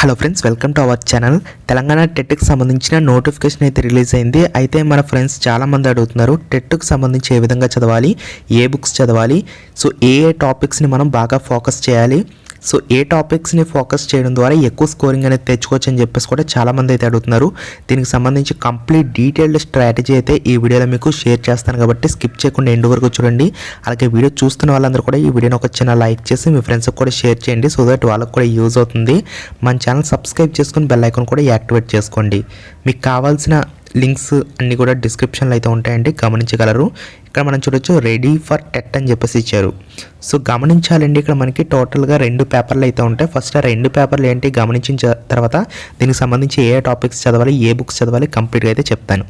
Hello friends, welcome to our channel. Telangana టెట్కి సంబంధించిన notification అయితే రిలీజ్ అయింది. అయితే మన ఫ్రెండ్స్ చాలామంది అడుగుతున్నారు టెట్కి సంబంధించి ఏ విధంగా చదవాలి, ఏ బుక్స్ చదవాలి, సో ఏ టాపిక్స్ని మనం బాగా ఫోకస్ చేయాలి, సో ఏ టాపిక్స్ని ఫోకస్ చేయడం ద్వారా ఎక్కువ స్కోరింగ్ అనేది తెచ్చుకోవచ్చు అని చెప్పేసి కూడా చాలామంది అయితే అడుగుతున్నారు. దీనికి సంబంధించి కంప్లీట్ డీటెయిల్డ్ స్ట్రాటజీ అయితే ఈ వీడియోలో మీకు షేర్ చేస్తాను కాబట్టి స్కిప్ చేయకుండా ఎండ్ వరకు చూడండి. అలాగే వీడియో చూస్తున్న వాళ్ళందరూ కూడా ఈ వీడియోని ఒక చిన్న లైక్ చేసి మీ ఫ్రెండ్స్కి కూడా షేర్ చేయండి, సో దట్ వాళ్ళకి కూడా యూజ్ అవుతుంది. మన ఛానల్ సబ్స్క్రైబ్ చేసుకుని బెల్ ఐకాన్ కూడా యాక్టివేట్ చేసుకోండి. మీకు కావాల్సిన లింక్స్ అన్నీ కూడా డిస్క్రిప్షన్లో అయితే ఉంటాయండి, గమనించగలరు. ఇక్కడ మనం చూడొచ్చు రెడీ ఫర్ టెట్ అని చెప్పేసి ఇచ్చారు. సో గమనించాలండి, ఇక్కడ మనకి టోటల్గా 2 పేపర్లు అయితే ఉంటాయి. ఫస్ట్ 2 పేపర్లు ఏంటి గమనించిన తర్వాత దీనికి సంబంధించి ఏ టాపిక్స్ చదవాలి, ఏ బుక్స్ చదవాలి కంప్లీట్గా అయితే చెప్తాను.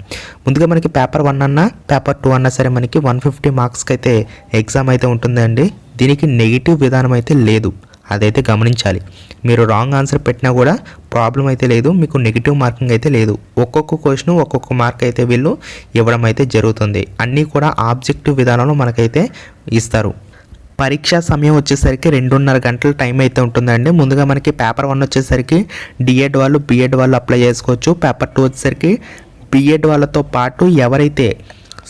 ముందుగా మనకి పేపర్ 1 అన్నా పేపర్ 2 అన్నా సరే మనకి 150 మార్క్స్కి అయితే ఎగ్జామ్ అయితే ఉంటుందండి. దీనికి నెగిటివ్ విధానం అయితే లేదు, అదైతే గమనించాలి. మీరు రాంగ్ ఆన్సర్ పెట్టినా కూడా ప్రాబ్లం అయితే లేదు, మీకు నెగిటివ్ మార్కింగ్ అయితే లేదు. ఒక్కొక్క క్వశ్చన్ ఒక్కొక్క మార్క్ అయితే వీళ్ళు ఇవ్వడం అయితే జరుగుతుంది. అన్నీ కూడా ఆబ్జెక్టివ్ విధానంలో మనకైతే ఇస్తారు. పరీక్షా సమయం వచ్చేసరికి 2.5 గంటల టైం అయితే ఉంటుందండి. ముందుగా మనకి పేపర్ 1 వచ్చేసరికి డిఎడ్ వాళ్ళు, బిఎడ్ వాళ్ళు అప్లై చేసుకోవచ్చు. పేపర్ 2 వచ్చేసరికి బిఎడ్ వాళ్ళతో పాటు ఎవరైతే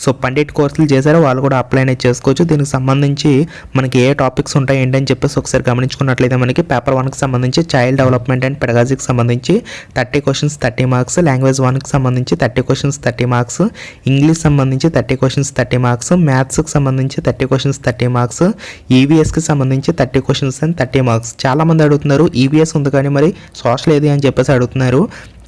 సో పండిట్ కోర్సులు చేశారో వాళ్ళు కూడా అప్లై అనేది చేసుకోవచ్చు. దీనికి సంబంధించి మనకి ఏ టాపిక్స్ ఉంటాయి ఏంటని చెప్పేసి ఒకసారి గమనించుకున్నట్లయితే మనకి పేపర్ 1కి సంబంధించి చైల్డ్ డెవలప్మెంట్ అండ్ పెడగాజీకి సంబంధించి 30 క్వశ్చన్స్ 30 మార్క్స్, లాంగ్వేజ్ 1కి సంబంధించి 30 క్వశ్చన్స్ 30 మార్క్స్, ఇంగ్లీష్ సంబంధించి 30 క్వశ్చన్స్ 30 మార్క్స్, మ్యాథ్స్కి సంబంధించి 30 క్వశ్చన్స్ 30 మార్క్స్, ఈవీఎస్కి సంబంధించి 30 క్వశ్చన్స్ అండ్ 30 మార్క్స్. చాలామంది అడుగుతున్నారు ఈవీఎస్ ఉంది కానీ మరి సోషల్ ఏది అని చెప్పేసి అడుగుతున్నారు.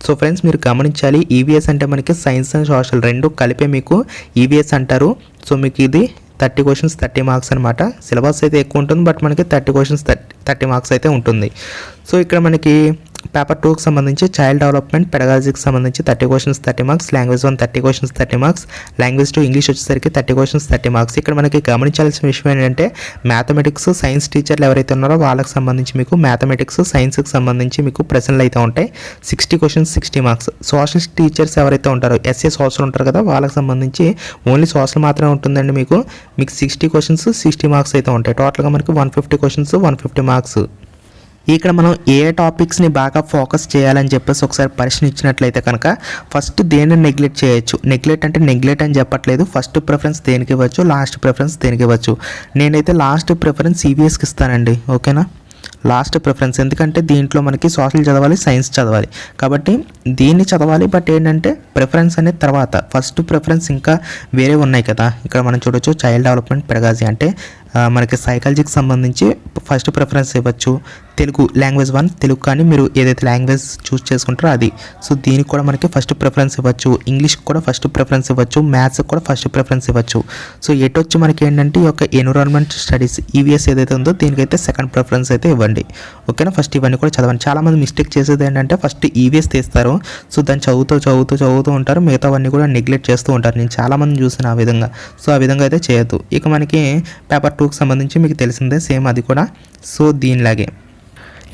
సో ఫ్రెండ్స్ మీరు గమనించాలి, ఈవీఎస్ అంటే మనకి సైన్స్ అండ్ సోషల్ రెండు కలిపే మీకు ఈవీఎస్ అంటారు. సో మీకు ఇది 30 క్వశ్చన్స్ 30 మార్క్స్ అనమాట. సిలబస్ అయితే ఎక్కువ ఉంటుంది, బట్ మనకి 30 క్వశ్చన్స్ 30 మార్క్స్ అయితే ఉంటుంది. సో ఇక్కడ మనకి పేపర్ 2కి సంబంధించి చైల్డ్ డెవలప్మెంట్ పెడగాజీకి సంబంధించి 30 questions 30 marks, language 1 30 questions 30 marks, language 2 English వచ్చేసరికి 30 క్వశ్చన్స్ 30 మార్క్స్. ఇక్కడ మనకి గమనించాల్సిన విషయం ఏంటంటే మ్యాథమెటిక్స్ సైన్స్ టీచర్లు ఎవరైతే ఉన్నారో వాళ్ళకి సంబంధించి మీకు మ్యాథమెటిక్స్ సైన్స్కి సంబంధించి మీకు ప్రశ్నలు అయితే ఉంటాయి. 60 క్వశ్చన్స్ 60 మార్క్స్. సోషల్ టీచర్స్ ఎవరైతే ఉంటారో ఎస్ఏ సోషల్ ఉంటారు కదా, వాళ్ళకి సంబంధించి ఓన్లీ సోషల్ మాత్రమే ఉంటుందండి. మీకు 60 క్వశ్చన్స్ 60 మార్క్స్ అయితే ఉంటాయి. టోటల్గా మనకి 150 క్వశ్చన్స్ 150 మార్క్స్. ఇక్కడ మనం ఏ టాపిక్స్ని బాగా ఫోకస్ చేయాలని చెప్పేసి ఒకసారి ప్రశ్న ఇచ్చినట్లయితే కనుక ఫస్ట్ దేన్ని నెగ్లెక్ట్ చేయొచ్చు. నెగ్లెక్ట్ అంటే నెగ్లెక్ట్ అని చెప్పట్లేదు, ఫస్ట్ ప్రిఫరెన్స్ దేనికి ఇవ్వచ్చు, లాస్ట్ ప్రిఫరెన్స్ దేనికి ఇవ్వచ్చు. నేనైతే లాస్ట్ ప్రిఫరెన్స్ ఈవీఎస్కి ఇస్తానండి, ఓకేనా. లాస్ట్ ప్రిఫరెన్స్ ఎందుకంటే దీంట్లో మనకి సోషల్ చదవాలి, సైన్స్ చదవాలి కాబట్టి దీన్ని చదవాలి. బట్ ఏంటంటే ప్రిఫరెన్స్ అనేది తర్వాత, ఫస్ట్ ప్రిఫరెన్స్ ఇంకా వేరే ఉన్నాయి కదా. ఇక్కడ మనం చూడొచ్చు చైల్డ్ డెవలప్మెంట్ పెడగాజీ అంటే మనకి సైకాలజీకి సంబంధించి ఫస్ట్ ప్రిఫరెన్స్ ఇవ్వచ్చు. తెలుగు లాంగ్వేజ్ 1 తెలుగు కానీ మీరు ఏదైతే లాంగ్వేజ్ చూస్ చేసుకుంటారో అది. సో దీనికి కూడా మనకి ఫస్ట్ ప్రిఫరెన్స్ ఇవ్వచ్చు. ఇంగ్లీష్కి కూడా ఫస్ట్ ప్రిఫరెన్స్ ఇవ్వచ్చు, మ్యాథ్స్కి కూడా ఫస్ట్ ప్రిఫరెన్స్ ఇవ్వచ్చు. సో ఎటొచ్చి మనకి ఏంటంటే ఈ యొక్క ఎన్విరాన్మెంట్ స్టడీస్ ఈవీఎస్ ఏదైతే ఉందో దీనికైతే సెకండ్ ప్రిఫరెన్స్ అయితే ఇవ్వండి, ఓకేనా. ఫస్ట్ ఇవన్నీ కూడా చదవండి. చాలామంది మిస్టేక్ చేసేది ఏంటంటే ఫస్ట్ ఈవీఎస్ తీస్తారు, సో దాన్ని చదువుతూ ఉంటారు, మిగతావన్నీ కూడా నెగ్లెక్ట్ చేస్తూ ఉంటారు. నేను చాలామంది చూసిన ఆ విధంగా. సో ఆ విధంగా అయితే చేయొద్దు. ఇక మనకి పేపర్ 2కి సంబంధించి మీకు తెలిసిందే సేమ్ అది కూడా. సో దీనిలాగే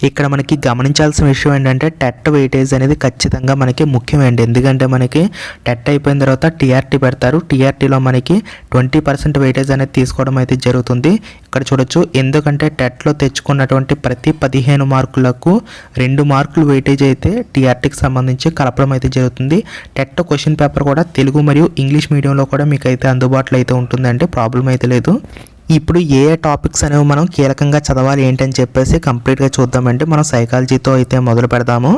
ఇక్కడ మనకి గమనించాల్సిన విషయం ఏంటంటే టెట్ వెయిటేజ్ అనేది ఖచ్చితంగా మనకి ముఖ్యమండి. ఎందుకంటే మనకి టెట్ అయిపోయిన తర్వాత టీఆర్టీ పెడతారు. టీఆర్టీలో మనకి 20% వెయిటేజ్ అనేది తీసుకోవడం అయితే జరుగుతుంది. ఇక్కడ చూడొచ్చు, ఎందుకంటే టెట్లో తెచ్చుకున్నటువంటి ప్రతి 15 మార్కులకు 2 మార్కులు వెయిటేజ్ అయితే టీఆర్టీకి సంబంధించి కలపడం అయితే జరుగుతుంది. టెట్ క్వశ్చన్ పేపర్ కూడా తెలుగు మరియు ఇంగ్లీష్ మీడియంలో కూడా మీకు అయితే అందుబాటులో అయితే ఉంటుందంటే ప్రాబ్లం అయితే లేదు. ఇప్పుడు ఏ టాపిక్స్ అనేవి మనం కీలకంగా చదవాలి ఏంటని చెప్పేసి కంప్లీట్గా చూద్దామంటే మనం సైకాలజీతో అయితే మొదలు పెడదాము.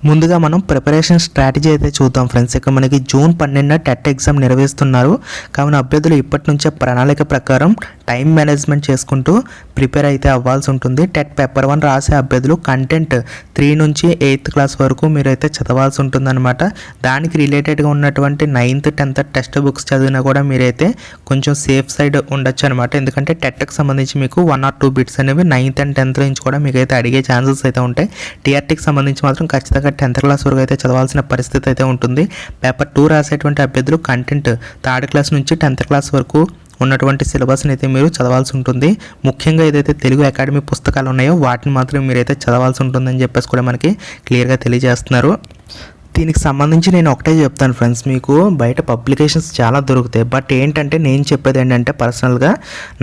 ముందుగా మనం ప్రిపరేషన్ స్ట్రాటజీ అయితే చూద్దాం ఫ్రెండ్స్. ఇక్కడ మనకి జూన్ 12న టెట్ ఎగ్జామ్ నిర్వహిస్తున్నారు. కావున అభ్యర్థులు ఇప్పటి నుంచే ప్రణాళిక ప్రకారం టైం మేనేజ్మెంట్ చేసుకుంటూ ప్రిపేర్ అయితే అవ్వాల్సి ఉంటుంది. టెట్ పేపర్ 1 రాసే అభ్యర్థులు కంటెంట్ 3 నుంచి 8th క్లాస్ వరకు మీరైతే చదవాల్సి ఉంటుందన్నమాట. దానికి రిలేటెడ్గా ఉన్నటువంటి 9th 10th టెక్స్ట్ బుక్స్ చదివినా కూడా మీరైతే కొంచెం సేఫ్ సైడ్ ఉండొచ్చు అనమాట. ఎందుకంటే టెట్కి సంబంధించి మీకు 1 or 2 బిట్స్ అనేవి 9th and 10th నుంచి కూడా మీకు అయితే అడిగే ఛాన్సెస్ అయితే ఉంటాయి. టీఆర్టీకి సంబంధించి మాత్రం ఖచ్చితంగా 10th క్లాస్ వరకు అయితే చదవాల్సిన పరిస్థితి అయితే ఉంటుంది. పేపర్ 2 రాసేటువంటి అభ్యర్థులు కంటెంట్ 3rd క్లాస్ నుంచి 10th క్లాస్ వరకు ఉన్నటువంటి సిలబస్ని అయితే మీరు చదవాల్సి ఉంటుంది. ముఖ్యంగా ఏదైతే తెలుగు అకాడమీ పుస్తకాలు ఉన్నాయో వాటిని మాత్రం మీరైతే చదవాల్సి ఉంటుందని చెప్పేసి కూడా మనకి క్లియర్గా తెలియజేస్తున్నారు. దీనికి సంబంధించి నేను ఒకటే చెప్తాను ఫ్రెండ్స్, మీకు బయట పబ్లికేషన్స్ చాలా దొరుకుతాయి. బట్ ఏంటంటే నేను చెప్పేది ఏంటంటే పర్సనల్గా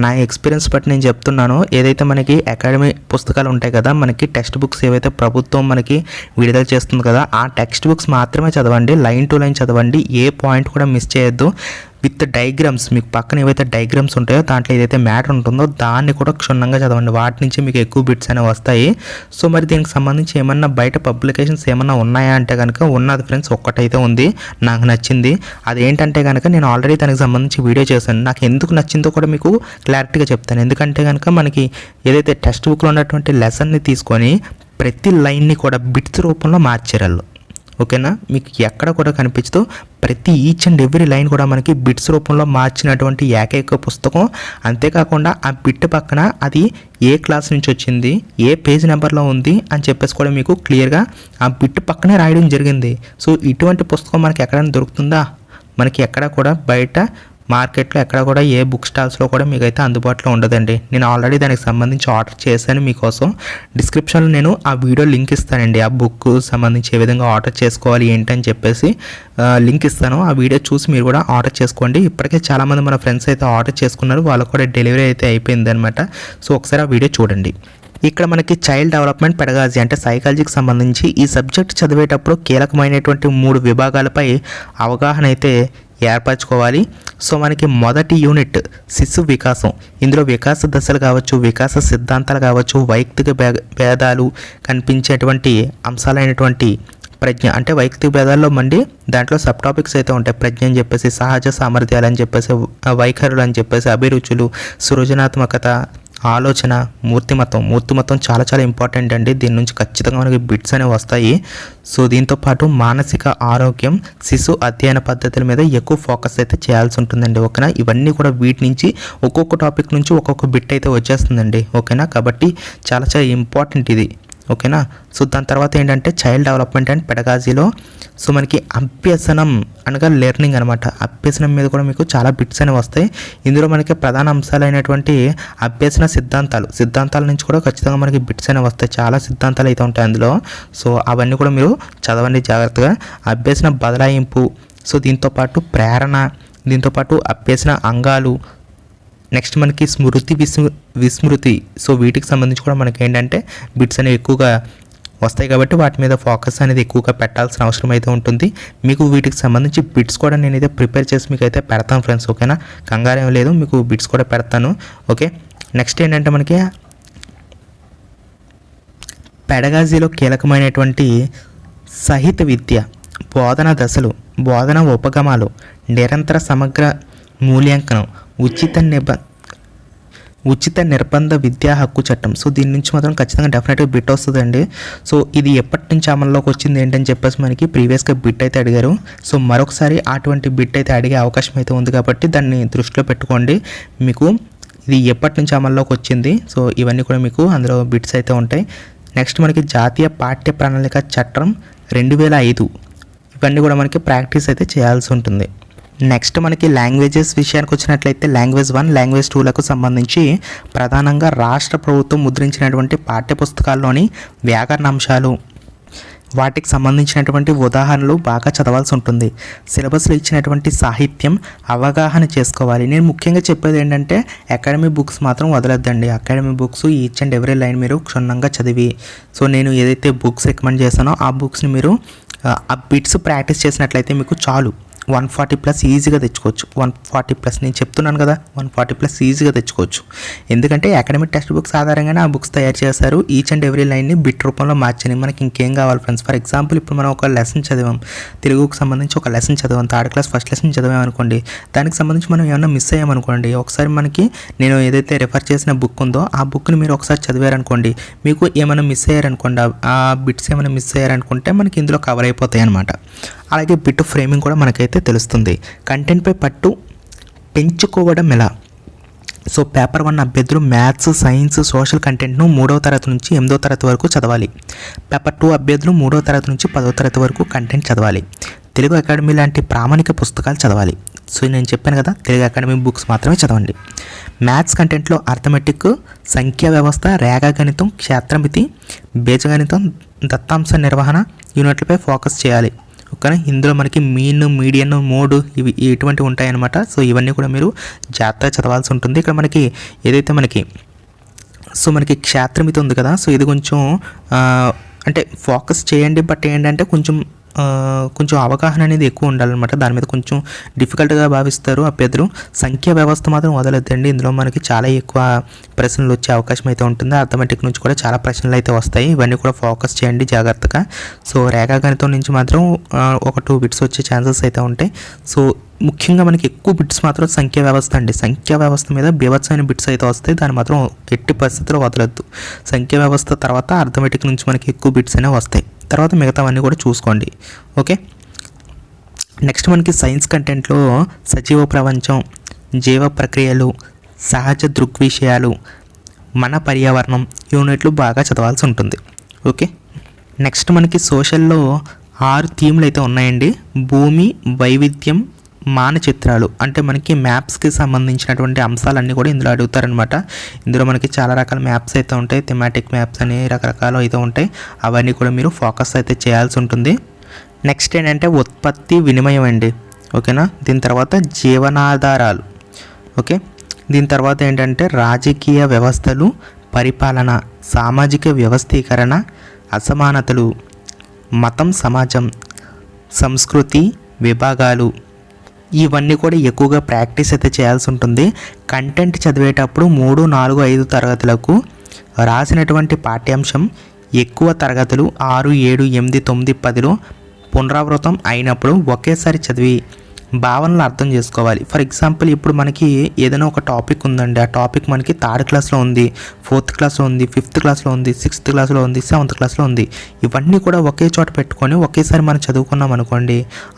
నా ఎక్స్పీరియన్స్ బట్టి నేను చెప్తున్నాను. ఏదైతే మనకి అకాడమీ పుస్తకాలు ఉంటాయి కదా, మనకి టెక్స్ట్ బుక్స్ ఏవైతే ప్రభుత్వం మనకి విడుదల చేస్తుంది కదా, ఆ టెక్స్ట్ బుక్స్ మాత్రమే చదవండి. లైన్ టు లైన్ చదవండి, ఏ పాయింట్ కూడా మిస్ చేయొద్దు. విత్ డయాగ్రామ్స్, మీకు పక్కన ఏవైతే డయాగ్రామ్స్ ఉంటాయో దాంట్లో ఏదైతే మ్యాటర్ ఉంటుందో దాన్ని కూడా క్షుణ్ణంగా చదవండి. వాటి నుంచి మీకు ఎక్కువ బిట్స్ అనేవి వస్తాయి. సో మరి దీనికి సంబంధించి ఏమన్నా బయట పబ్లికేషన్స్ ఏమన్నా ఉన్నాయా అంటే కనుక ఉన్నది ఫ్రెండ్స్, ఒక్కటైతే ఉంది నాకు నచ్చింది. అదేంటంటే కనుక నేను ఆల్రెడీ దానికి సంబంధించి వీడియో చేశాను. నాకు ఎందుకు నచ్చిందో కూడా మీకు క్లారిటీగా చెప్తాను. ఎందుకంటే కనుక మనకి ఏదైతే టెక్స్ట్ బుక్లో ఉన్నటువంటి లెసన్ని తీసుకొని ప్రతి లైన్ని కూడా బిట్స్ రూపంలో మార్చారు. ఓకేనా, మీకు ఎక్కడ కూడా కనిపించదు. ప్రతి ఈచ్ అండ్ ఎవ్రీ లైన్ కూడా మనకి బిట్స్ రూపంలో మార్చినటువంటి ఏకైక పుస్తకం. అంతేకాకుండా ఆ బిట్ పక్కన అది ఏ క్లాస్ నుంచి వచ్చింది, ఏ పేజ్ నెంబర్లో ఉంది అని చెప్పేసి కూడా మీకు క్లియర్గా ఆ బిట్ పక్కనే రాయడం జరిగింది. సో ఇటువంటి పుస్తకం మనకి ఎక్కడైనా దొరుకుతుందా? మనకి ఎక్కడ కూడా బయట మార్కెట్లో ఎక్కడ కూడా ఏ బుక్ స్టాల్స్లో కూడా మీకైతే అందుబాటులో ఉండదండి. నేను ఆల్రెడీ దానికి సంబంధించి ఆర్డర్ చేశాను మీకోసం. డిస్క్రిప్షన్లో నేను ఆ వీడియో లింక్ ఇస్తానండి. ఆ బుక్ సంబంధించి ఏ విధంగా ఆర్డర్ చేసుకోవాలి ఏంటని చెప్పేసి లింక్ ఇస్తాను. ఆ వీడియో చూసి మీరు కూడా ఆర్డర్ చేసుకోండి. ఇప్పటికే చాలామంది మన ఫ్రెండ్స్ అయితే ఆర్డర్ చేసుకున్నారు, వాళ్ళకు కూడా డెలివరీ అయితే అయిపోయింది అనమాట. సో ఒకసారి ఆ వీడియో చూడండి. ఇక్కడ మనకి చైల్డ్ డెవలప్మెంట్ పెడగాజీ అంటే సైకాలజీకి సంబంధించి ఈ సబ్జెక్ట్ చదివేటప్పుడు కీలకమైనటువంటి 3 విభాగాలపై అవగాహన అయితే ఏర్పరచుకోవాలి. సో మనకి మొదటి యూనిట్ శిశు వికాసం. ఇందులో వికాస దశలు కావచ్చు, వికాస సిద్ధాంతాలు కావచ్చు, వైయక్తిక భేదాలు కనిపించేటువంటి అంశాలైనటువంటి ప్రజ్ఞ అంటే వైయక్తిక భేదాల్లో మండి దాంట్లో సబ్ టాపిక్స్ అయితే ఉంటాయి. ప్రజ్ఞ అని చెప్పేసి, సహజ సామర్థ్యాలు అని చెప్పేసి, వైఖరులు అని చెప్పేసి, అభిరుచులు, సృజనాత్మకత, ఆలోచన, మూర్తిమత్వం చాలా చాలా ఇంపార్టెంట్ అండి. దీని నుంచి ఖచ్చితంగా మనకి బిట్స్ అనేవి వస్తాయి. సో దీంతోపాటు మానసిక ఆరోగ్యం, శిశు అధ్యయన పద్ధతుల మీద ఎక్కువ ఫోకస్ అయితే చేయాల్సి ఉంటుందండి. ఓకేనా, ఇవన్నీ కూడా వీటి నుంచి ఒక్కొక్క టాపిక్ నుంచి ఒక్కొక్క బిట్ అయితే వచ్చేస్తుందండి. ఓకేనా, కాబట్టి చాలా చాలా ఇంపార్టెంట్ ఇది. ఓకేనా, సో దాని తర్వాత ఏంటంటే చైల్డ్ డెవలప్మెంట్ అండ్ పెడగాజీలో సో మనకి అభ్యసనం అనగా లెర్నింగ్ అనమాట. అభ్యసనం మీద కూడా మీకు చాలా బిట్స్ అనేవి వస్తాయి. ఇందులో మనకి ప్రధాన అంశాలైనటువంటి అభ్యసన సిద్ధాంతాల నుంచి కూడా ఖచ్చితంగా మనకి బిట్స్ అనేవి వస్తాయి. చాలా సిద్ధాంతాలు అయితే ఉంటాయి అందులో. సో అవన్నీ కూడా మీరు చదవండి జాగ్రత్తగా. అభ్యసన బదలాయింపు, సో దీంతోపాటు ప్రేరణ, దీంతోపాటు అభ్యసన అంగాలు, నెక్స్ట్ మనకి స్మృతి విస్మృతి. సో వీటికి సంబంధించి కూడా మనకి ఏంటంటే బిట్స్ అనేవి ఎక్కువగా వస్తాయి కాబట్టి వాటి మీద ఫోకస్ అనేది ఎక్కువగా పెట్టాల్సిన అవసరం అయితే ఉంటుంది. మీకు వీటికి సంబంధించి బిట్స్ కూడా నేనైతే ప్రిపేర్ చేసి మీకు అయితే పెడతాను ఫ్రెండ్స్. ఓకేనా, కంగారు ఏం లేదు, మీకు బిట్స్ కూడా పెడతాను. ఓకే, నెక్స్ట్ ఏంటంటే మనకి పెడగాజీలో కీలకమైనటువంటి సాహిత్య విద్య, బోధన దశలు, బోధన ఉపగమాలు, నిరంతర సమగ్ర మూల్యాంకనం, ఉచిత నిర్బంధ విద్యా హక్కు చట్టం. సో దీని నుంచి మాత్రం ఖచ్చితంగా డెఫినెట్గా బిట్ వస్తుందండి. సో ఇది ఎప్పటి నుంచి అమల్లోకి వచ్చింది ఏంటని చెప్పేసి మనకి ప్రీవియస్గా బిట్ అయితే అడిగారు. సో మరొకసారి అటువంటి బిట్ అయితే అడిగే అవకాశం అయితే ఉంది కాబట్టి దాన్ని దృష్టిలో పెట్టుకోండి. మీకు ఇది ఎప్పటి నుంచి అమల్లోకి వచ్చింది, సో ఇవన్నీ కూడా మీకు అందులో బిట్స్ అయితే ఉంటాయి. నెక్స్ట్ మనకి జాతీయ పాఠ్య ప్రణాళిక చట్టం 2005, ఇవన్నీ కూడా మనకి ప్రాక్టీస్ అయితే చేయాల్సి ఉంటుంది. నెక్స్ట్ మనకి లాంగ్వేజెస్ విషయానికి వచ్చినట్లయితే లాంగ్వేజ్ 1, లాంగ్వేజ్ 2లకు సంబంధించి ప్రధానంగా రాష్ట్ర ప్రభుత్వం ముద్రించినటువంటి పాఠ్యపుస్తకాల్లోని వ్యాకరణ అంశాలు, వాటికి సంబంధించినటువంటి ఉదాహరణలు బాగా చదవాల్సి ఉంటుంది. సిలబస్లో ఇచ్చినటువంటి సాహిత్యం అవగాహన చేసుకోవాలి. నేను ముఖ్యంగా చెప్పేది ఏంటంటే అకాడమీ బుక్స్ మాత్రం వదలొద్దండి. Academy books each and every line మీరు క్షుణ్ణంగా చదివి, సో నేను ఏదైతే బుక్స్ రికమెండ్ చేశానో ఆ బుక్స్ని మీరు ఆ బిట్స్ ప్రాక్టీస్ చేసినట్లయితే మీకు చాలు 140+ ఈజీగా తెచ్చుకోవచ్చు. 140+, నేను చెప్తున్నాను కదా, 140+ ఈజీగా తెచ్చుకోవచ్చు. ఎందుకంటే అకాడమిక్ టెక్స్ట్ బుక్స్ ఆధారంగానే ఆ బుక్స్ తయారు చేశారు. ఈచ్ అండ్ ఎవ్రీ లైన్ని బిట్ రూపంలో మార్చని. మనకి ఇంకేం కావాలి ఫ్రెండ్స్? ఫర్ ఎగ్జాంపుల్ ఇప్పుడు మనం ఒక లెసన్ చదివాం, తెలుగుకు సంబంధించి ఒక లెసన్ చదివాం, 3rd క్లాస్ ఫస్ట్ లెసన్ చదివాం అనుకోండి. దానికి సంబంధించి మనం ఏమైనా మిస్ అయ్యామనుకోండి, ఒకసారి మనకి నేను ఏదైతే రిఫర్ చేసిన బుక్ ఉందో ఆ బుక్ని మీరు ఒకసారి చదివారనుకోండి, మీకు ఏమైనా మిస్ అయ్యారనుకోండి, ఆ బిట్స్ ఏమైనా మిస్ అయ్యారనుకుంటే మనకి ఇందులో కవర్ అయిపోతాయి అనమాట. అలాగే బిట్ ఫ్రేమింగ్ కూడా మనకైతే తెలుస్తుంది. కంటెంట్పై పట్టు పెంచుకోవడం ఎలా? సో పేపర్ 1 అభ్యర్థులు మ్యాథ్స్, సైన్స్, సోషల్ కంటెంట్ను 3వ తరగతి నుంచి 8వ తరగతి వరకు చదవాలి. పేపర్ 2 అభ్యర్థులు 3వ తరగతి నుంచి 10వ తరగతి వరకు కంటెంట్ చదవాలి. తెలుగు అకాడమీ లాంటి ప్రామాణిక పుస్తకాలు చదవాలి. సో నేను చెప్పాను కదా, తెలుగు అకాడమీ బుక్స్ మాత్రమే చదవండి. మ్యాథ్స్ కంటెంట్లో అర్థమెటిక్, సంఖ్యా వ్యవస్థ, రేఖాగణితం, క్షేత్రమితి, బీజగణితం, దత్తాంశ నిర్వహణ యూనిట్లపై ఫోకస్ చేయాలి. ఓకేనా. ఇందులో మనకి మీన్, మీడియన్, మోడ్ ఇవి ఇటువంటివి ఉంటాయన్నమాట. సో ఇవన్నీ కూడా మీరు జాగ్రత్తగా చదవాల్సి ఉంటుంది. ఇక్కడ మనకి ఏదైతే మనకి క్షేత్రమితి ఉంది కదా, సో ఇది కొంచెం అంటే ఫోకస్ చేయండి. బట్ ఏంటంటే కొంచెం అవగాహన అనేది ఎక్కువ ఉండాలన్నమాట. దాని మీద కొంచెం డిఫికల్ట్గా భావిస్తారు అభ్యర్థులు. సంఖ్యా వ్యవస్థ మాత్రం వదలొద్దండి. ఇందులో మనకి చాలా ఎక్కువ ప్రశ్నలు వచ్చే అవకాశం అయితే ఉంటుంది. అర్థమెటిక్ నుంచి కూడా చాలా ప్రశ్నలు అయితే వస్తాయి. ఇవన్నీ కూడా ఫోకస్ చేయండి జాగ్రత్తగా. సో రేఖాగణితం నుంచి మాత్రం ఒక 2 బిట్స్ వచ్చే ఛాన్సెస్ అయితే ఉంటాయి. సో ముఖ్యంగా మనకి ఎక్కువ బిట్స్ మాత్రం సంఖ్యా వ్యవస్థ అండి. సంఖ్యా వ్యవస్థ మీద బీభత్సమైన బిట్స్ అయితే వస్తాయి. దాన్ని మాత్రం ఎట్టి పరిస్థితుల్లో వదలొద్దు. సంఖ్యా వ్యవస్థ తర్వాత అర్థమెటిక్ నుంచి మనకి ఎక్కువ బిట్స్ అనేవి వస్తాయి. తర్వాత మిగతావన్నీ కూడా చూసుకోండి. ఓకే. నెక్స్ట్ మనకి సైన్స్ కంటెంట్లో సజీవ ప్రపంచం, జీవ ప్రక్రియలు, సహజ దృగ్విషయాలు, మన పర్యావరణం యూనిట్లు బాగా చదవాల్సి ఉంటుంది. ఓకే. నెక్స్ట్ మనకి సోషల్లో 6 థీమ్లు అయితే ఉన్నాయండి. భూమి, వైవిధ్యం, మానచిత్రాలు అంటే మనకి మ్యాప్స్కి సంబంధించినటువంటి అంశాలన్నీ కూడా ఇందులో అడుగుతారనమాట. ఇందులో మనకి చాలా రకాల మ్యాప్స్ అయితే ఉంటాయి. థెమాటిక్ మ్యాప్స్ అని రకరకాలు అయితే ఉంటాయి. అవన్నీ కూడా మీరు ఫోకస్ అయితే చేయాల్సి ఉంటుంది. నెక్స్ట్ ఏంటంటే ఉత్పత్తి వినిమయం అండి. ఓకేనా. దీని తర్వాత జీవనాధారాలు. ఓకే. దీని తర్వాత ఏంటంటే రాజకీయ వ్యవస్థలు, పరిపాలన, సామాజిక వ్యవస్థీకరణ, అసమానతలు, మతం, సమాజం, సంస్కృతి, విభాగాలు, ఇవన్నీ కూడా ఎక్కువగా ప్రాక్టీస్ అయితే చేయాల్సి ఉంటుంది. కంటెంట్ చదివేటప్పుడు 3, 4, 5 తరగతులకు రాసినటువంటి పాఠ్యాంశం ఎక్కువ తరగతులు 6, 7, 8, 9, 10లో పునరావృతం అయినప్పుడు ఒకేసారి చదివి భావనలు అర్థం చేసుకోవాలి. ఫర్ ఎగ్జాంపుల్ ఇప్పుడు మనకి ఏదైనా ఒక టాపిక్ ఉందండి. ఆ టాపిక్ మనకి 3rd క్లాస్లో ఉంది, 4th క్లాస్లో ఉంది, 5th క్లాస్లో ఉంది, 6th క్లాస్లో ఉంది, 7th క్లాస్లో ఉంది. ఇవన్నీ కూడా ఒకే చోట పెట్టుకొని ఒకేసారి మనం చదువుకున్నాం అనుకోండి,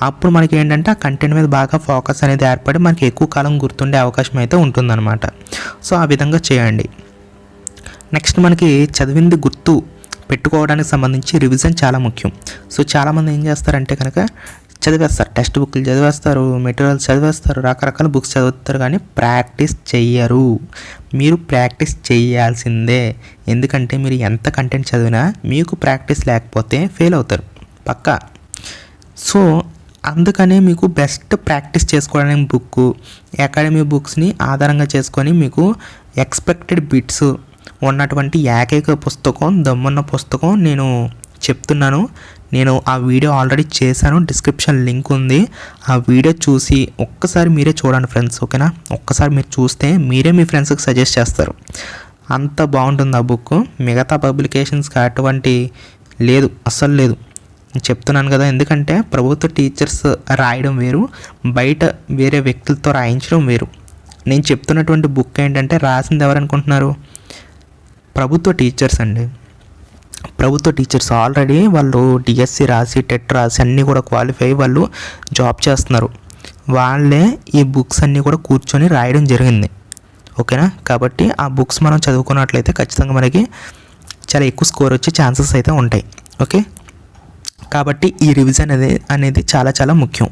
అప్పుడు మనకి ఏంటంటే ఆ కంటెంట్ మీద బాగా ఫోకస్ అనేది ఏర్పడి మనకి ఎక్కువ కాలం గుర్తుండే అవకాశం అయితే ఉంటుందన్నమాట. సో ఆ విధంగా చేయండి. నెక్స్ట్ మనకి చదివింది గుర్తు పెట్టుకోవడానికి సంబంధించి రివిజన్ చాలా ముఖ్యం. సో చాలామంది ఏం చేస్తారంటే కనుక చదివేస్తారు, టెక్స్ట్ బుక్లు చదివేస్తారు, మెటీరియల్స్ చదివేస్తారు, రకరకాల బుక్స్ చదువుతారు, కానీ ప్రాక్టీస్ చెయ్యరు. మీరు ప్రాక్టీస్ చేయాల్సిందే. ఎందుకంటే మీరు ఎంత కంటెంట్ చదివినా మీకు ప్రాక్టీస్ లేకపోతే ఫెయిల్ అవుతారు పక్కా. సో అందుకనే మీకు బెస్ట్ ప్రాక్టీస్ చేసుకోవడానికి బుక్, అకాడమీ బుక్స్ని ఆధారంగా చేసుకొని మీకు ఎక్స్పెక్టెడ్ బిట్స్ ఉన్నటువంటి ఏకైక పుస్తకం, దమ్మున్న పుస్తకం నేను చెప్తున్నాను. నేను ఆ వీడియో ఆల్రెడీ చేశాను, డిస్క్రిప్షన్ లింక్ ఉంది. ఆ వీడియో చూసి ఒక్కసారి మీరే చూడండి ఫ్రెండ్స్. ఓకేనా. ఒక్కసారి మీరు చూస్తే మీరే మీ ఫ్రెండ్స్కి సజెస్ట్ చేస్తారు. అంత బాగుంటుంది ఆ బుక్. మిగతా పబ్లికేషన్స్కి అటువంటి లేదు, అస్సలు లేదు. నేను చెప్తున్నాను కదా, ఎందుకంటే ప్రభుత్వ టీచర్స్ రాయడం వేరు, బయట వేరే వ్యక్తులతో రాయించడం వేరు. నేను చెప్తున్నటువంటి బుక్ ఏంటంటే రాసింది ఎవరనుకుంటున్నారు? ప్రభుత్వ టీచర్స్ అండి. ప్రభుత్వ టీచర్స్ ఆల్రెడీ వాళ్ళు డిఎస్సి రాసి, టెట్ రాసి అన్నీ కూడా క్వాలిఫై వాళ్ళు జాబ్ చేస్తున్నారు. వాళ్ళే ఈ బుక్స్ అన్నీ కూడా కూర్చొని రాయడం జరిగింది. ఓకేనా. కాబట్టి ఆ బుక్స్ మనం చదువుకున్నట్లయితే ఖచ్చితంగా మనకి చాలా ఎక్కువ స్కోర్ వచ్చే ఛాన్సెస్ అయితే ఉంటాయి. ఓకే. కాబట్టి ఈ రివిజన్ అనేది చాలా చాలా ముఖ్యం.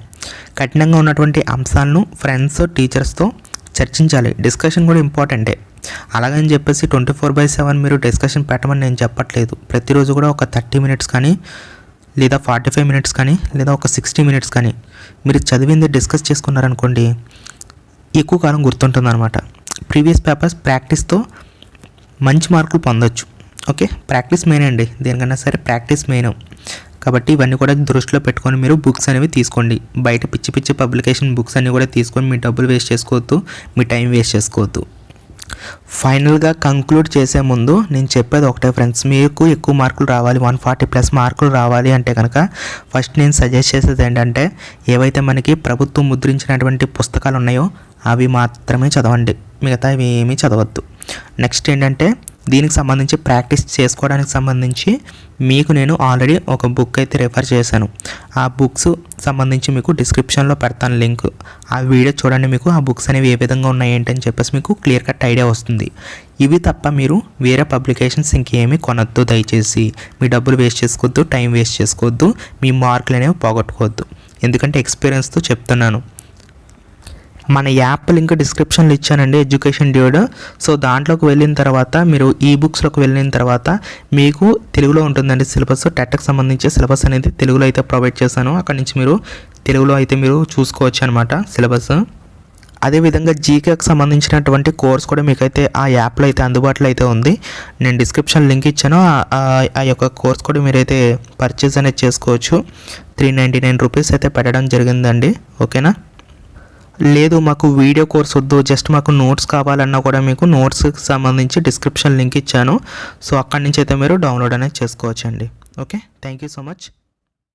కఠినంగా ఉన్నటువంటి అంశాలను ఫ్రెండ్స్, టీచర్స్తో చర్చించాలి. డిస్కషన్ కూడా ఇంపార్టెంటే. అలాగని చెప్పేసి 24/7 మీరు డిస్కషన్ పెట్టమని నేను చెప్పట్లేదు. ప్రతిరోజు కూడా ఒక 30 మినిట్స్ కానీ, లేదా 45 మినిట్స్ కానీ, లేదా ఒక 60 మినిట్స్ కానీ మీరు చదివింది డిస్కస్ చేసుకున్నారనుకోండి, ఎక్కువ కాలం గుర్తుంటుందన్నమాట. ప్రీవియస్ పేపర్స్ ప్రాక్టీస్తో మంచి మార్కులు పొందొచ్చు. ఓకే. ప్రాక్టీస్ మెయిన్ అండి, దేనికన్నా సరే ప్రాక్టీస్ మెయిన్. కాబట్టి ఇవన్నీ కూడా దృష్టిలో పెట్టుకొని మీరు బుక్స్ అనేవి తీసుకోండి. బయట పిచ్చి పిచ్చి పబ్లికేషన్ బుక్స్ అన్నీ కూడా తీసుకొని మీ డబ్బులు వేస్ట్ చేసుకోవద్దు, మీ టైం వేస్ట్ చేసుకోవద్దు. ఫైనల్గా కంక్లూడ్ చేసే ముందు నేను చెప్పేది ఒకటే ఫ్రెండ్స్, మీకు ఎక్కువ మార్కులు రావాలి, 140+ మార్కులు రావాలి అంటే కనుక ఫస్ట్ నేను సజెస్ట్ చేసేది ఏంటంటే, ఏవైతే మనకి ప్రభుత్వం ముద్రించినటువంటి పుస్తకాలు ఉన్నాయో అవి మాత్రమే చదవండి, మిగతా ఏమీ చదవద్దు. నెక్స్ట్ ఏంటంటే, దీనికి సంబంధించి ప్రాక్టీస్ చేసుకోవడానికి సంబంధించి మీకు నేను ఆల్రెడీ ఒక బుక్ అయితే రెఫర్ చేశాను. ఆ బుక్స్ సంబంధించి మీకు డిస్క్రిప్షన్లో పెడతాను లింక్. ఆ వీడియో చూడండి, మీకు ఆ బుక్స్ అనేవి ఏ విధంగా ఉన్నాయి ఏంటని చెప్పేసి మీకు క్లియర్ కట్ ఐడియా వస్తుంది. ఇవి తప్ప మీరు వేరే పబ్లికేషన్స్ ఇంకేమీ కొనొద్దు దయచేసి. మీ డబ్బులు వేస్ట్ చేసుకోవద్దు, టైం వేస్ట్ చేసుకోవద్దు, మీ మార్కులు అనేవి పోగొట్టుకోవద్దు. ఎందుకంటే ఎక్స్పీరియన్స్తో చెప్తున్నాను. మన యాప్ లింక్ డిస్క్రిప్షన్లో ఇచ్చానండి, ఎడ్యుకేషన్ డ్యూడ్. సో దాంట్లోకి వెళ్ళిన తర్వాత మీరు ఈ బుక్స్లోకి వెళ్ళిన తర్వాత మీకు తెలుగులో ఉంటుందండి సిలబస్. టెట్కి సంబంధించి సిలబస్ అనేది తెలుగులో అయితే ప్రొవైడ్ చేశాను. అక్కడి నుంచి మీరు తెలుగులో అయితే మీరు చూసుకోవచ్చు అనమాట సిలబస్. అదేవిధంగా జీకేకి సంబంధించినటువంటి కోర్స్ కూడా మీకైతే ఆ యాప్లో అయితే అందుబాటులో అయితే ఉంది. నేను డిస్క్రిప్షన్ లింక్ ఇచ్చాను. ఆ యొక్క కోర్స్ కూడా మీరైతే పర్చేస్ అనేది చేసుకోవచ్చు. 399 రూపీస్ అయితే పెట్టడం జరిగిందండి. ఓకేనా? లేదు మాకు వీడియో కోర్స్ వద్దు, జస్ట్ మాకు నోట్స్ కావాలన్నా కూడా మీకు నోట్స్కి సంబంధించి డిస్క్రిప్షన్ లింక్ ఇచ్చాను. సో అక్కడి నుంచి అయితే మీరు డౌన్లోడ్ అనేది చేసుకోవచ్చు అండి. Okay, thank you so much.